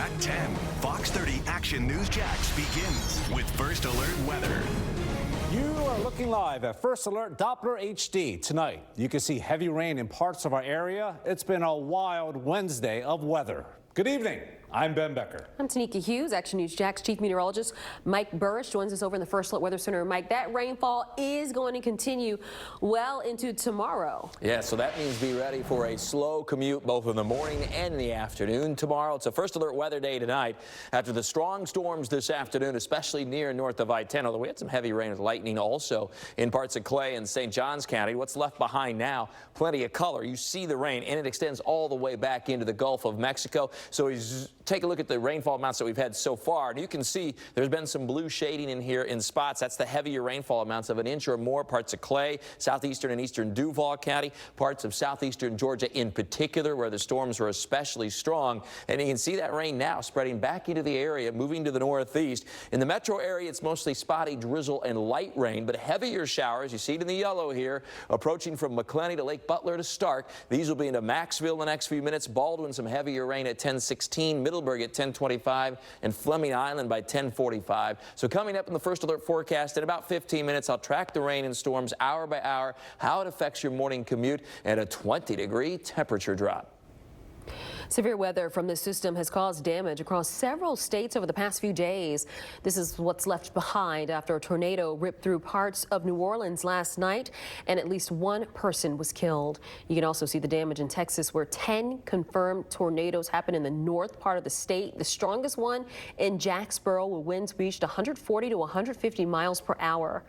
At 10, Fox 30 Action News Jax begins with First Alert Weather. You are looking live at First Alert Doppler HD. Tonight, you can see heavy rain in parts of our area. It's been a wild Wednesday of weather. Good evening. I'm Ben Becker. I'm Tanika Hughes. Action News Jax Chief Meteorologist Mike Burrish joins us over in the First Alert Weather Center. Mike, that rainfall is going to continue well into tomorrow. Yeah, so that means be ready for a slow commute both in the morning and in the afternoon. Tomorrow, it's a First Alert weather day tonight after the strong storms this afternoon, especially near and north of I-10, although we had some heavy rain with lightning also in parts of Clay and St. Johns County. What's left behind now, plenty of color. You see the rain, and it extends all the way back into the Gulf of Mexico. So take a look at the rainfall amounts that we've had so far, and you can see there's been some blue shading in here in spots. That's the heavier rainfall amounts of an inch or more. Parts of Clay, southeastern and eastern Duval County, parts of southeastern Georgia in particular, where the storms were especially strong. And you can see that rain now spreading back into the area, moving to the northeast. In the metro area, it's mostly spotty drizzle and light rain, but heavier showers. You see it in the yellow here, approaching from McClenny to Lake Butler to Stark. These will be into Maxville in the next few minutes. Baldwin, some heavier rain at 10:16. Middleburg at 10:25, and Fleming Island by 10:45. So coming up in the First Alert forecast in about 15 minutes, I'll track the rain and storms hour by hour, how it affects your morning commute, and a 20-degree temperature drop. Severe weather from this system has caused damage across several states over the past few days. This is what's left behind after a tornado ripped through parts of New Orleans last night, and at least one person was killed. You can also see the damage in Texas, where 10 confirmed tornadoes happened in the north part of the state. The strongest one in Jacksboro, where winds reached 140 to 150 miles per hour.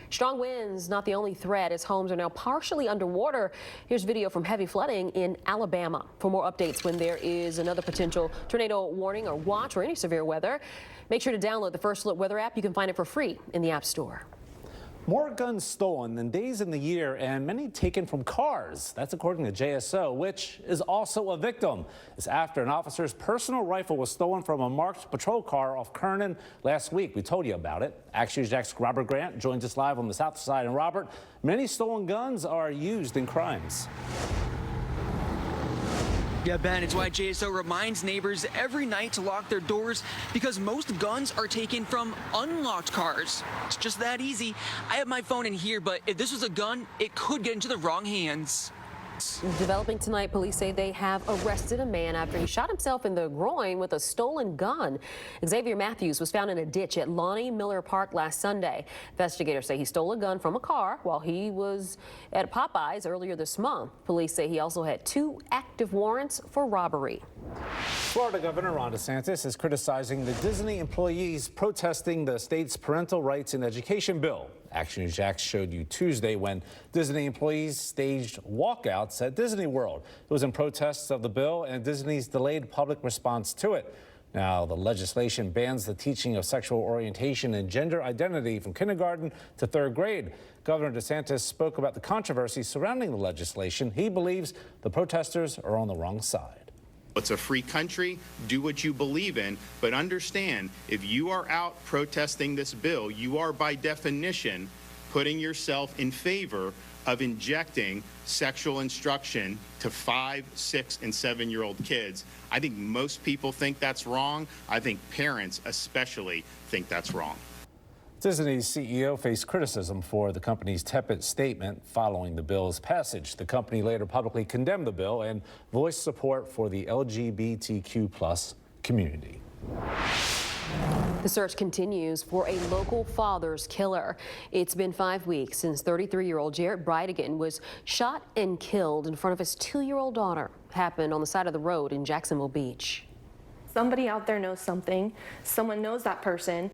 Strong winds not the only threat, as homes are now partially underwater. Here's video from heavy flooding in Alabama. For more updates when there is another potential tornado warning or watch or any severe weather, make sure to download the First Alert Weather app. You can find it for free in the App Store. More guns stolen than days in the year, and many taken from cars. That's according to JSO, which is also a victim. It's after an officer's personal rifle was stolen from a marked patrol car off Kernan last week. We told you about it. Action News Jax Robert Grant joins us live on the south side. And Robert, many stolen guns are used in crimes. Yeah, Ben, it's why JSO reminds neighbors every night to lock their doors, because most guns are taken from unlocked cars. It's just that easy. I have my phone in here, but if this was a gun, it could get into the wrong hands. Developing tonight, police say they have arrested a man after he shot himself in the groin with a stolen gun. Xavier Matthews was found in a ditch at Lonnie Miller Park last Sunday. Investigators say he stole a gun from a car while he was at Popeyes earlier this month. Police say he also had 2 active warrants for robbery. Florida Governor Ron DeSantis is criticizing the Disney employees protesting the state's parental rights and education bill. Action News Jax showed you Tuesday when Disney employees staged walkouts at Disney World. It was in protests of the bill and Disney's delayed public response to it. Now, the legislation bans the teaching of sexual orientation and gender identity from kindergarten to 3rd grade. Governor DeSantis spoke about the controversy surrounding the legislation. He believes the protesters are on the wrong side. It's a free country. Do what you believe in, but understand, if you are out protesting this bill, you are by definition putting yourself in favor of injecting sexual instruction to 5, 6, and 7-year-old kids. I think most people think that's wrong. I think parents especially think that's wrong. Disney's CEO faced criticism for the company's tepid statement following the bill's passage. The company later publicly condemned the bill and voiced support for the LGBTQ+ community. The search continues for a local father's killer. It's been 5 weeks since 33-year-old Jarrett Bridegan was shot and killed in front of his 2-year-old daughter. It happened on the side of the road in Jacksonville Beach. Somebody out there knows something. Someone knows that person.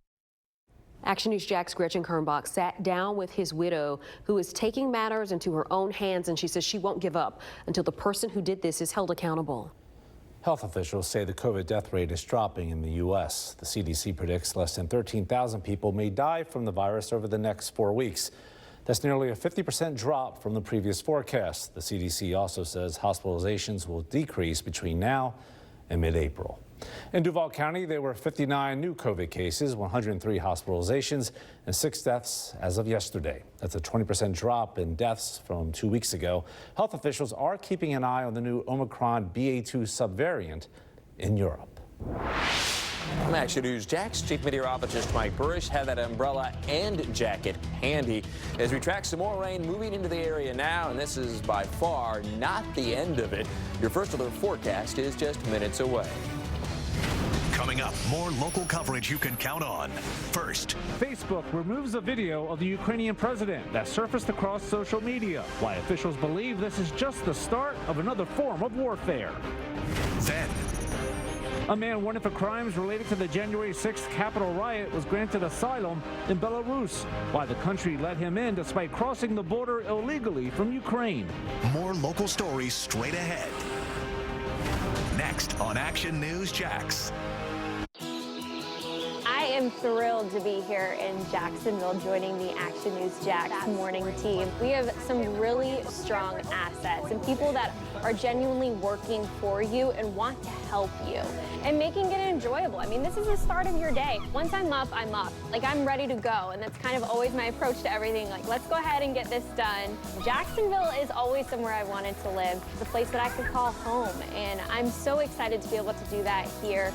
Action News Jax Gretchen Kernbach sat down with his widow, who is taking matters into her own hands, and she says she won't give up until the person who did this is held accountable. Health officials say the COVID death rate is dropping in the U.S. The CDC predicts less than 13,000 people may die from the virus over the next 4 weeks. That's nearly a 50% drop from the previous forecast. The CDC also says hospitalizations will decrease between now and mid-April. In Duval County, there were 59 new COVID cases, 103 hospitalizations, and 6 deaths as of yesterday. That's a 20% drop in deaths from 2 weeks ago. Health officials are keeping an eye on the new Omicron BA2 subvariant in Europe. From Action News Jax, Chief Meteorologist Mike Burrish had that umbrella and jacket handy as we track some more rain moving into the area now, and this is by far not the end of it. Your first alert forecast is just minutes away. Coming up, more local coverage you can count on. First, Facebook removes a video of the Ukrainian president that surfaced across social media. Why officials believe this is just the start of another form of warfare. then, A man wanted for crimes related to the January 6th Capitol riot was granted asylum in Belarus. Why the country let him in despite crossing the border illegally from Ukraine. more local stories straight ahead. Next on Action News Jax. I am thrilled to be here in Jacksonville joining the Action News Jax morning team. We have some really strong assets and people that are genuinely working for you and want to help you and making it enjoyable. I mean, this is the start of your day. Once I'm up, I'm up. Like, I'm ready to go, and that's kind of always my approach to everything. Like, let's go ahead and get this done. Jacksonville is always somewhere I wanted to live. It's a place that I could call home, and I'm so excited to be able to do that here.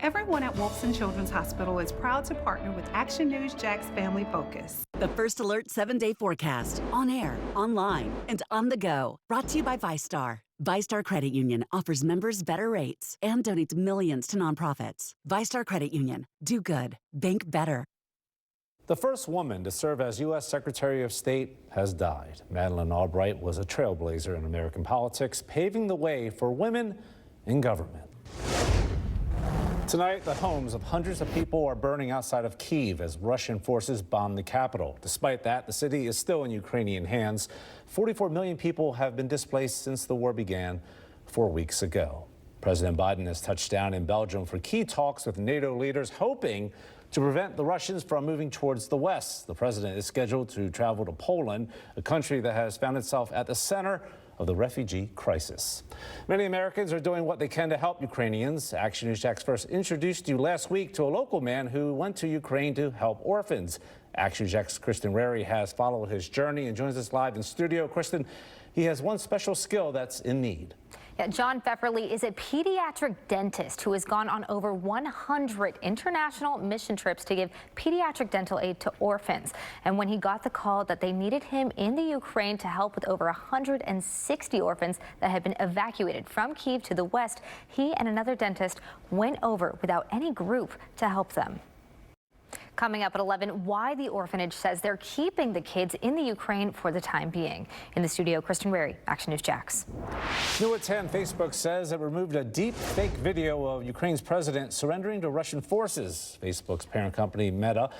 Everyone at Wolfson Children's Hospital is proud to partner with Action News Jax Family Focus. The First Alert 7-day forecast, on air, online, and on the go. Brought to you by ViStar. ViStar Credit Union offers members better rates and donates millions to nonprofits. ViStar Credit Union. Do good. Bank better. The first woman to serve as U.S. Secretary of State has died. Madeleine Albright was a trailblazer in American politics, paving the way for women in government. Tonight, the homes of hundreds of people are burning outside of Kyiv as Russian forces bomb the capital. Despite that, the city is still in Ukrainian hands. 44 million people have been displaced since the war began 4 weeks ago. President Biden has touched down in Belgium for key talks with NATO leaders, hoping to prevent the Russians from moving towards the west. The president is scheduled to travel to Poland, a country that has found itself at the center of the refugee crisis. Many Americans are doing what they can to help Ukrainians. Action News Jax first introduced you last week to a local man who went to Ukraine to help orphans. Action News Jax Kristen Rary has followed his journey and joins us live in studio. Kristen, he has one special skill that's in need. Yeah, John Pfefferly is a pediatric dentist who has gone on over 100 international mission trips to give pediatric dental aid to orphans. And when he got the call that they needed him in the Ukraine to help with over 160 orphans that had been evacuated from Kyiv to the west, he and another dentist went over without any group to help them. Coming up at 11, why the orphanage says they're keeping the kids in the Ukraine for the time being. In the studio, Kristen Rary, Action News Jax. New at 10, Facebook says it removed a deep fake video of Ukraine's president surrendering to Russian forces. Facebook's parent company, Meta,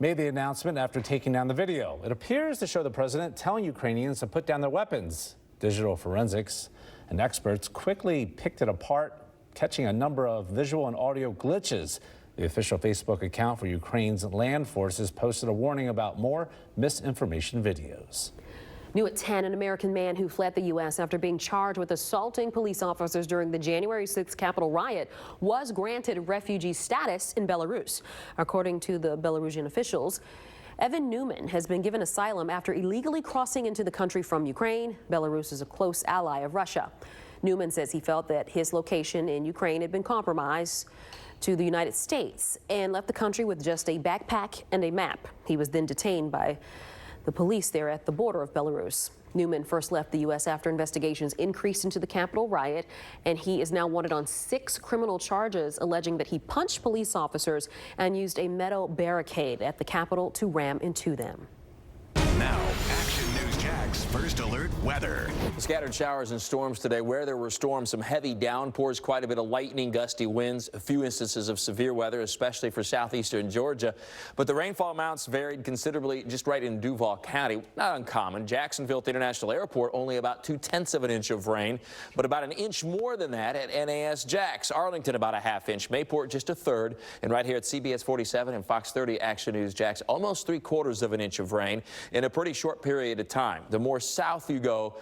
made the announcement after taking down the video. It appears to show the president telling Ukrainians to put down their weapons. Digital forensics and experts quickly picked it apart, catching a number of visual and audio glitches. The official Facebook account for Ukraine's land forces posted a warning about more misinformation videos. New at 10, an American man who fled the U.S. after being charged with assaulting police officers during the January 6th Capitol riot was granted refugee status in Belarus. According to the Belarusian officials, Evan Newman has been given asylum after illegally crossing into the country from Ukraine. Belarus is a close ally of Russia. Newman says he felt that his location in Ukraine had been compromised to the United States and left the country with just a backpack and a map. He was then detained by the police there at the border of Belarus. Newman first left the U.S. after investigations increased into the Capitol riot, and he is now wanted on 6 criminal charges alleging that he punched police officers and used a metal barricade at the Capitol to ram into them. Now, Action News Jax First Alert weather. Scattered showers and storms today. Where there were storms, some heavy downpours, quite a bit of lightning, gusty winds, a few instances of severe weather, especially for southeastern Georgia. But the rainfall amounts varied considerably just right in Duval County. Not uncommon. Jacksonville at the International Airport, only about 2/10 of an inch of rain, but about an inch more than that at NAS Jax. Arlington, about a ½ inch. Mayport, just a third. And right here at CBS 47 and Fox 30 Action News Jax, almost 3/4 of an inch of rain in a pretty short period of time. The more south you go,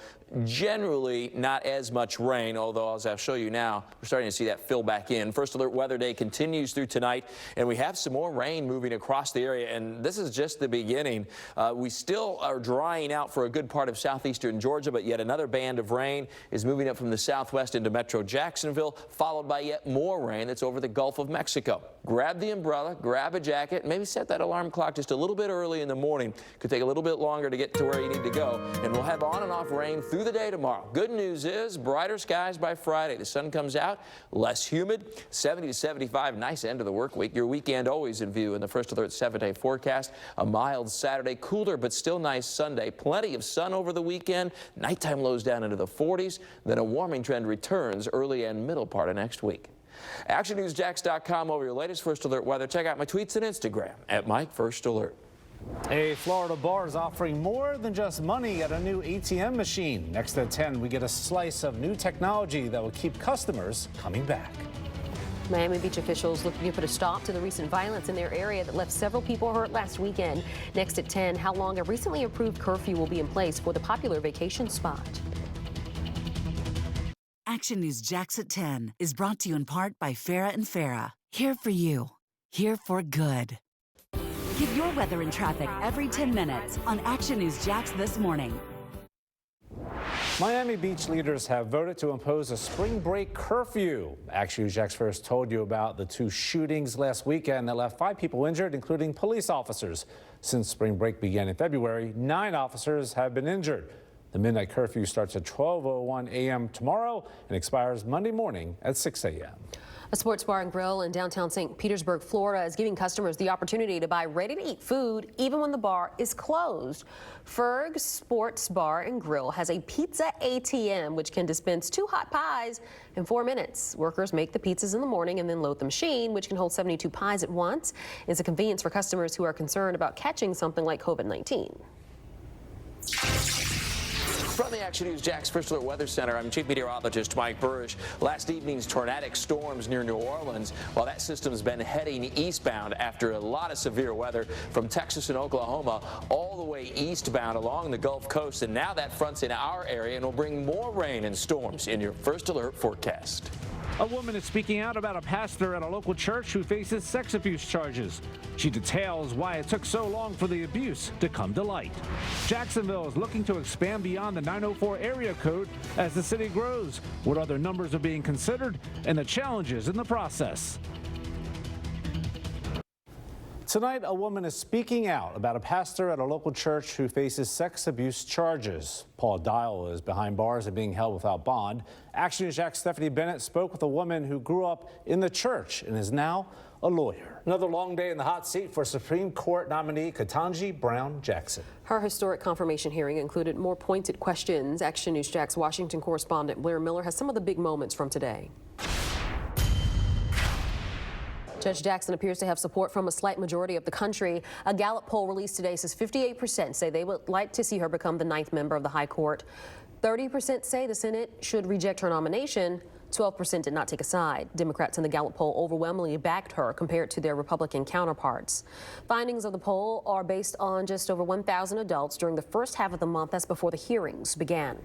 generally not as much rain, although as I'll show you now, we're starting to see that fill back in. First Alert Weather Day continues through tonight, and we have some more rain moving across the area, and this is just the beginning. We still are drying out for a good part of southeastern Georgia, but yet another band of rain is moving up from the southwest into metro Jacksonville, followed by yet more rain that's over the Gulf of Mexico. Grab the umbrella, grab a jacket, maybe set that alarm clock just a little bit early in the morning. Could take a little bit longer to get to where you need to go, and we'll have on and off rain through the day tomorrow. Good news is brighter skies by Friday. The sun comes out, less humid, 70 to 75. Nice end of the work week. Your weekend always in view in the First Alert 7-day forecast. A mild Saturday, cooler but still nice Sunday. Plenty of sun over the weekend. Nighttime lows down into the 40s. Then a warming trend returns early and middle part of next week. ActionNewsJax.com over your latest First Alert weather. Check out my tweets and Instagram at Mike First Alert. A Florida bar is offering more than just money at a new ATM machine. Next at 10, we get a slice of new technology that will keep customers coming back. Miami Beach officials looking to put a stop to the recent violence in their area that left several people hurt last weekend. Next at 10, how long a recently approved curfew will be in place for the popular vacation spot. Action News Jax at 10 is brought to you in part by Farah and Farah. Here for you. Here for good. Get your weather and traffic every 10 minutes on Action News Jax this morning. Miami Beach leaders have voted to impose a spring break curfew. Action News Jax first told you about the two shootings last weekend that left 5 people injured, including police officers. Since spring break began in February, 9 officers have been injured. The midnight curfew starts at 12:01 a.m. tomorrow and expires Monday morning at 6 a.m. A sports bar and grill in downtown St. Petersburg, Florida is giving customers the opportunity to buy ready-to-eat food even when the bar is closed. Ferg's Sports Bar and Grill has a pizza ATM which can dispense 2 hot pies in 4 minutes. Workers make the pizzas in the morning and then load the machine, which can hold 72 pies at once. It's a convenience for customers who are concerned about catching something like COVID-19. From the Action News Jax First Alert Weather Center, I'm Chief Meteorologist Mike Burrish. Last evening's tornadic storms near New Orleans, while that system's been heading eastbound after a lot of severe weather from Texas and Oklahoma all the way eastbound along the Gulf Coast, and now that front's in our area and will bring more rain and storms in your First Alert forecast. A woman is speaking out about a pastor at a local church who faces sex abuse charges. She details why it took so long for the abuse to come to light. Jacksonville is looking to expand beyond the 904 area code as the city grows. What other numbers are being considered and the challenges in the process? Tonight, a woman is speaking out about a pastor at a local church who faces sex abuse charges. Paul Dial is behind bars and being held without bond. Action News Jax Stephanie Bennett spoke with a woman who grew up in the church and is now a lawyer. Another long day in the hot seat for Supreme Court nominee Ketanji Brown Jackson. Her historic confirmation hearing included more pointed questions. Action News Jax Washington correspondent Blair Miller has some of the big moments from today. Judge Jackson appears to have support from a slight majority of the country. A Gallup poll released today says 58% say they would like to see her become the 9th member of the High Court. 30% say the Senate should reject her nomination. 12% did not take a side. Democrats in the Gallup poll overwhelmingly backed her compared to their Republican counterparts. Findings of the poll are based on just over 1,000 adults during the first half of the month. That's before the hearings began.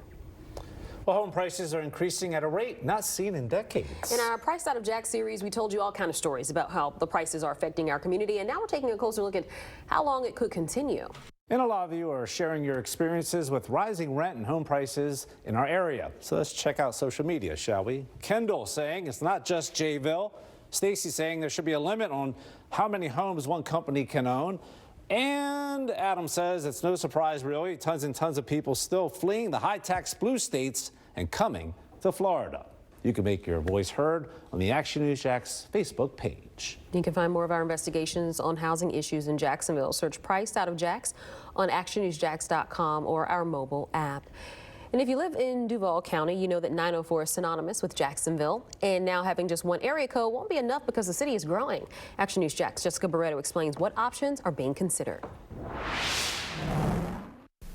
Well, home prices are increasing at a rate not seen in decades. In our Priced Out of Jax series, we told you all kind of stories about how the prices are affecting our community, and now we're taking a closer look at how long it could continue. And a lot of you are sharing your experiences with rising rent and home prices in our area. So let's check out social media, shall we? Kendall saying it's not just Jayville. Stacy saying there should be a limit on how many homes one company can own. And Adam says it's no surprise, really. Tons and tons of people still fleeing the high-tax blue states and coming to Florida. You can make your voice heard on the Action News Jax Facebook page. You can find more of our investigations on housing issues in Jacksonville. Search Priced Out of Jax on actionnewsjax.com or our mobile app. And if you live in Duval County, you know that 904 is synonymous with Jacksonville. And now having just one area code won't be enough because the city is growing. Action News Jax Jessica Barreto explains what options are being considered.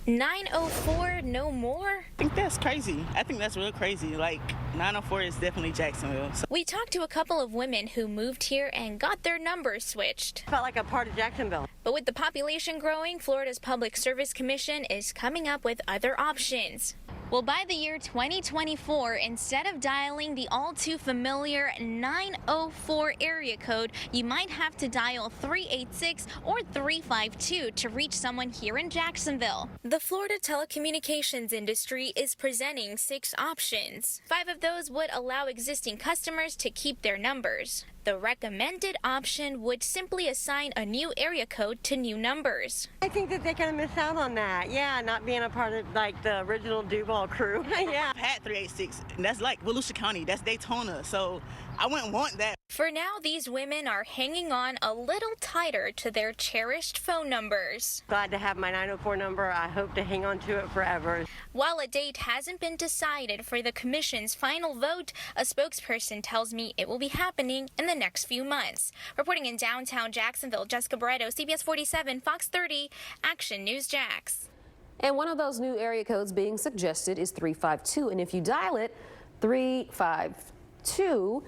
904, no more? I think that's crazy. I think that's real crazy. Like, 904 is definitely Jacksonville. So. We talked to a couple of women who moved here and got their numbers switched. Felt like a part of Jacksonville. But with the population growing, Florida's Public Service Commission is coming up with other options. Well, by the year 2024, instead of dialing the all too familiar 904 area code, you might have to dial 386 or 352 to reach someone here in Jacksonville. The Florida telecommunications industry is presenting 6 options. 5 of those would allow existing customers to keep their numbers. The recommended option would simply assign a new area code to new numbers. I think that they're going to miss out on that. Yeah, not being a part of like the original Duval crew. Yeah. I've had 386, and that's like Volusia County, that's Daytona, so I wouldn't want that. For now, these women are hanging on a little tighter to their cherished phone numbers. Glad to have my 904 number. I hope to hang on to it forever. While a date hasn't been decided for the commission's final vote, a spokesperson tells me it will be happening in the next few months. Reporting in downtown Jacksonville, Jessica Barreto, CBS 47, Fox 30, Action News Jax. And one of those new area codes being suggested is 352. And if you dial it 352,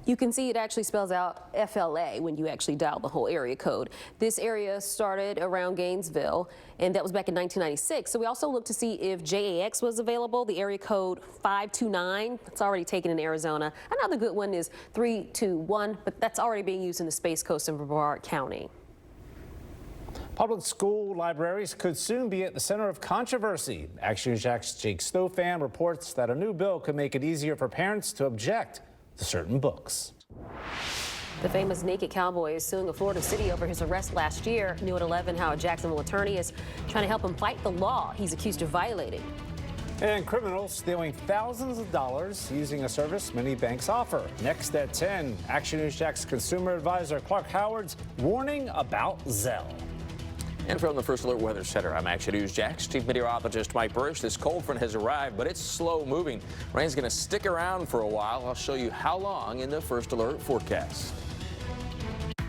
you can see it actually spells out FLA when you actually dial the whole area code. This area started around Gainesville, and that was back in 1996. So we also looked to see if JAX was available. The area code 529, it's already taken in Arizona. Another good one is 321, but that's already being used in the Space Coast in Brevard County. Public school libraries could soon be at the center of controversy. Action News Jack's Jake Stofan reports that a new bill could make it easier for parents to object to certain books. The famous naked cowboy is suing a Florida city over his arrest last year. New at 11, how a Jacksonville attorney is trying to help him fight the law he's accused of violating. And criminals stealing thousands of dollars using a service many banks offer. Next at 10, Action News Jack's consumer advisor Clark Howard's warning about Zelle. And from the First Alert Weather Center, I'm Action News Jax Chief Meteorologist Mike Burrish. This cold front has arrived, but it's slow moving. Rain's going to stick around for a while. I'll show you how long in the First Alert forecast.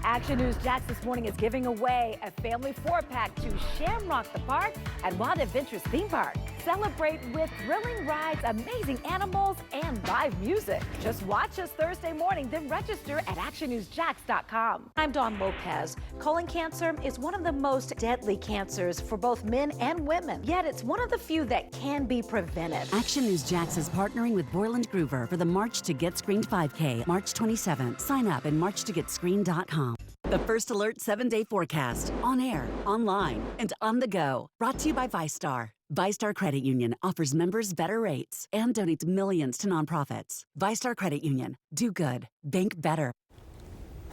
Action News Jax this morning is giving away a family 4-pack to Shamrock the Park at Wild Adventures Theme Park. Celebrate with thrilling rides, amazing animals, and live music. Just watch us Thursday morning, then register at actionnewsjax.com. I'm Dawn Lopez. Colon cancer is one of the most deadly cancers for both men and women, yet it's one of the few that can be prevented. Action News Jax is partnering with Borland Groover for the March to Get Screened 5K, March 27th. Sign up at marchtogetscreened.com. The First Alert 7-day forecast, on air, online, and on the go. Brought to you by ViStar. ViStar Credit Union offers members better rates and donates millions to nonprofits. ViStar Credit Union. Do good. Bank better.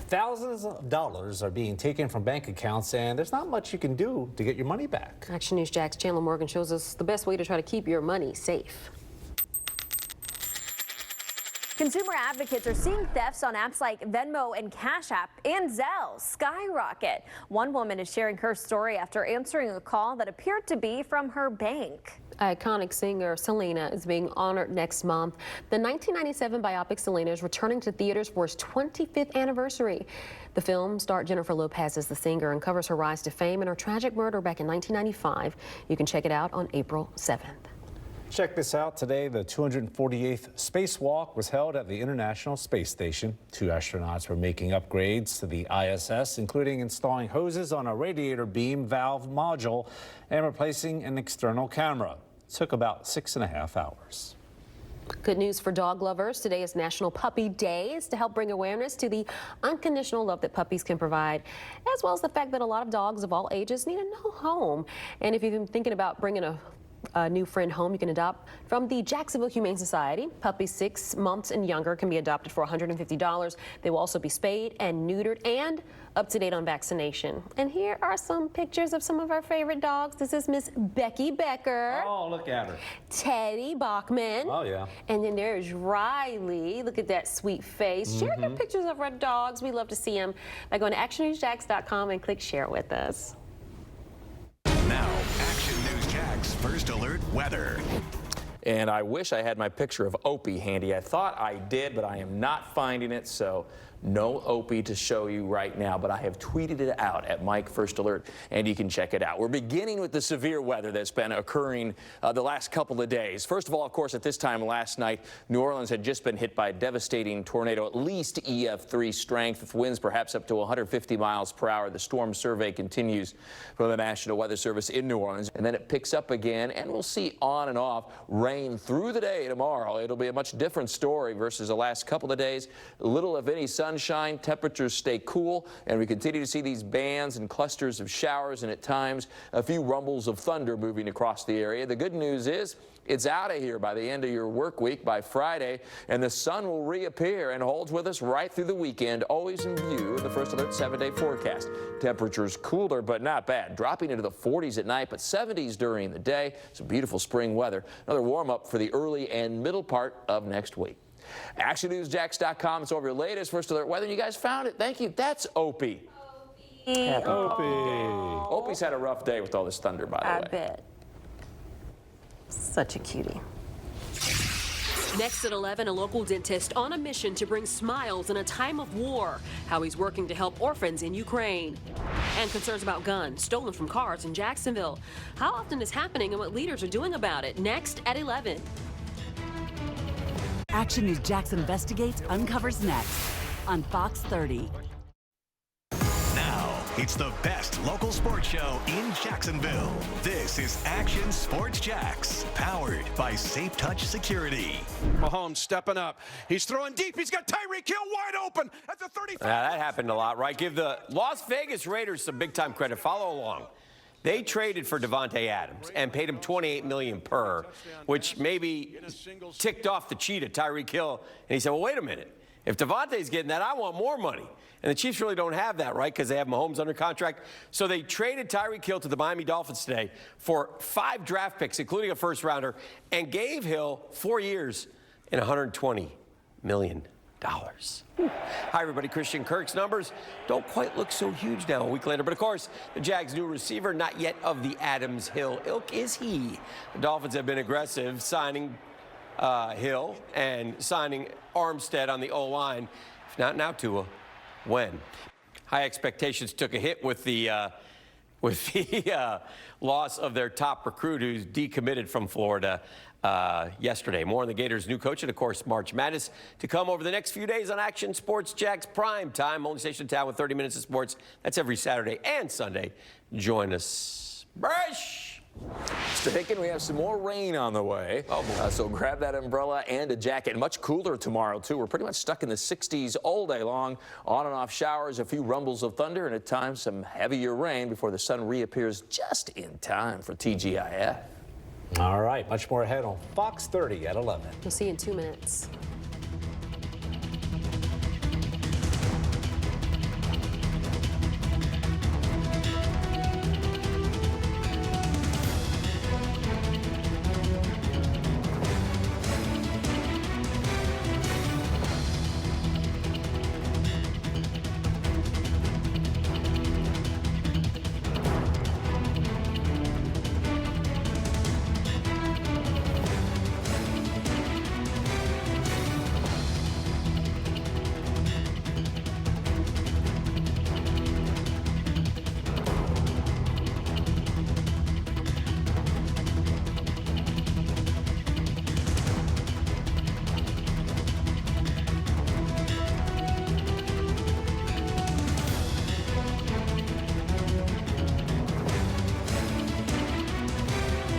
Thousands of dollars are being taken from bank accounts, and there's not much you can do to get your money back. Action News Jack's Chandler Morgan shows us the best way to try to keep your money safe. Consumer advocates are seeing thefts on apps like Venmo and Cash App and Zelle skyrocket. One woman is sharing her story after answering a call that appeared to be from her bank. Iconic singer Selena is being honored next month. The 1997 biopic Selena is returning to theaters for its 25th anniversary. The film starred Jennifer Lopez as the singer and covers her rise to fame and her tragic murder back in 1995. You can check it out on April 7th. Check this out. Today, the 248th spacewalk was held at the International Space Station. 2 astronauts were making upgrades to the ISS, including installing hoses on a radiator beam valve module and replacing an external camera. It took about 6.5 hours. Good news for dog lovers. Today is National Puppy Days to help bring awareness to the unconditional love that puppies can provide, as well as the fact that a lot of dogs of all ages need a new home. And if you've been thinking about bringing a new friend home, you can adopt from the Jacksonville Humane Society. Puppies 6 months and younger can be adopted for $150. They will also be spayed and neutered and up to date on vaccination. And here are some pictures of some of our favorite dogs. This is Miss Becky Becker. Oh, look at her. Teddy Bachman. Oh, yeah. And then there's Riley. Look at that sweet face. Share your pictures of our dogs. We love to see them by going to actionnewsjax.com and click share with us. Now, Action News Jax First Alert Weather. And I wish I had my picture of Opie handy. I thought I did, but I am not finding it, so No Opie to show you right now, but I have tweeted it out at Mike First Alert, and you can check it out. We're beginning with the severe weather that's been occurring the last couple of days. First of all, of course, at this time last night, New Orleans had just been hit by a devastating tornado, at least EF3 strength, with winds perhaps up to 150 miles per hour. The storm survey continues from the National Weather Service in New Orleans, and then it picks up again, and we'll see on and off rain through the day tomorrow. It'll be a much different story versus the last couple of days. Little, if any, sunshine. Temperatures stay cool, and we continue to see these bands and clusters of showers and at times a few rumbles of thunder moving across the area. The good news is it's out of here by the end of your work week by Friday, and the sun will reappear and holds with us right through the weekend, always in view of the First Alert 7-day forecast. Temperatures cooler, but not bad, dropping into the 40s at night, but 70s during the day. Some beautiful spring weather. Another warm up for the early and middle part of next week. ActionNewsJax.com. It's over your latest First Alert weather. You guys found it. Thank you. That's Opie. Opie's had a rough day with all this thunder, by the way. I bet. Such a cutie. Next at 11, a local dentist on a mission to bring smiles in a time of war. How he's working to help orphans in Ukraine. And concerns about guns stolen from cars in Jacksonville. How often is happening and what leaders are doing about it. Next at 11. Action News Jax investigates, uncovers next on Fox 30. Now, it's the best local sports show in Jacksonville. This is Action Sports Jax, powered by Safe Touch Security. Mahomes stepping up. He's throwing deep. He's got Tyreek Hill wide open at the 35. That happened a lot, right? Give the Las Vegas Raiders some big-time credit. Follow along. They traded for Davante Adams and paid him $28 million per, which maybe ticked off the cheetah, Tyreek Hill. And he said, well, wait a minute. If Davante's getting that, I want more money. And the Chiefs really don't have that, right, because they have Mahomes under contract. So they traded Tyreek Hill to the Miami Dolphins today for 5 draft picks, including a first-rounder, and gave Hill 4 years and $120 million. Hi, everybody. Christian Kirk's numbers don't quite look so huge now a week later. But, of course, the Jags' new receiver, not yet of the Adams-Hill ilk, is he. The Dolphins have been aggressive, signing Hill and signing Armstead on the O-line. If not now, Tua, when? High expectations took a hit with the loss of their top recruit who's decommitted from Florida yesterday. More on the Gators' new coach and, of course, March Madness to come over the next few days on Action Sports Jax Prime Time. Only station in town with 30 minutes of sports. That's every Saturday and Sunday. Join us. Brush! Mr. Hicken, we have some more rain on the way. So grab that umbrella and a jacket. Much cooler tomorrow, too. We're pretty much stuck in the 60s all day long. On and off showers, a few rumbles of thunder, and at times some heavier rain before the sun reappears just in time for TGIF. All right, much more ahead on Fox 30 at 11. We'll see you in 2 minutes.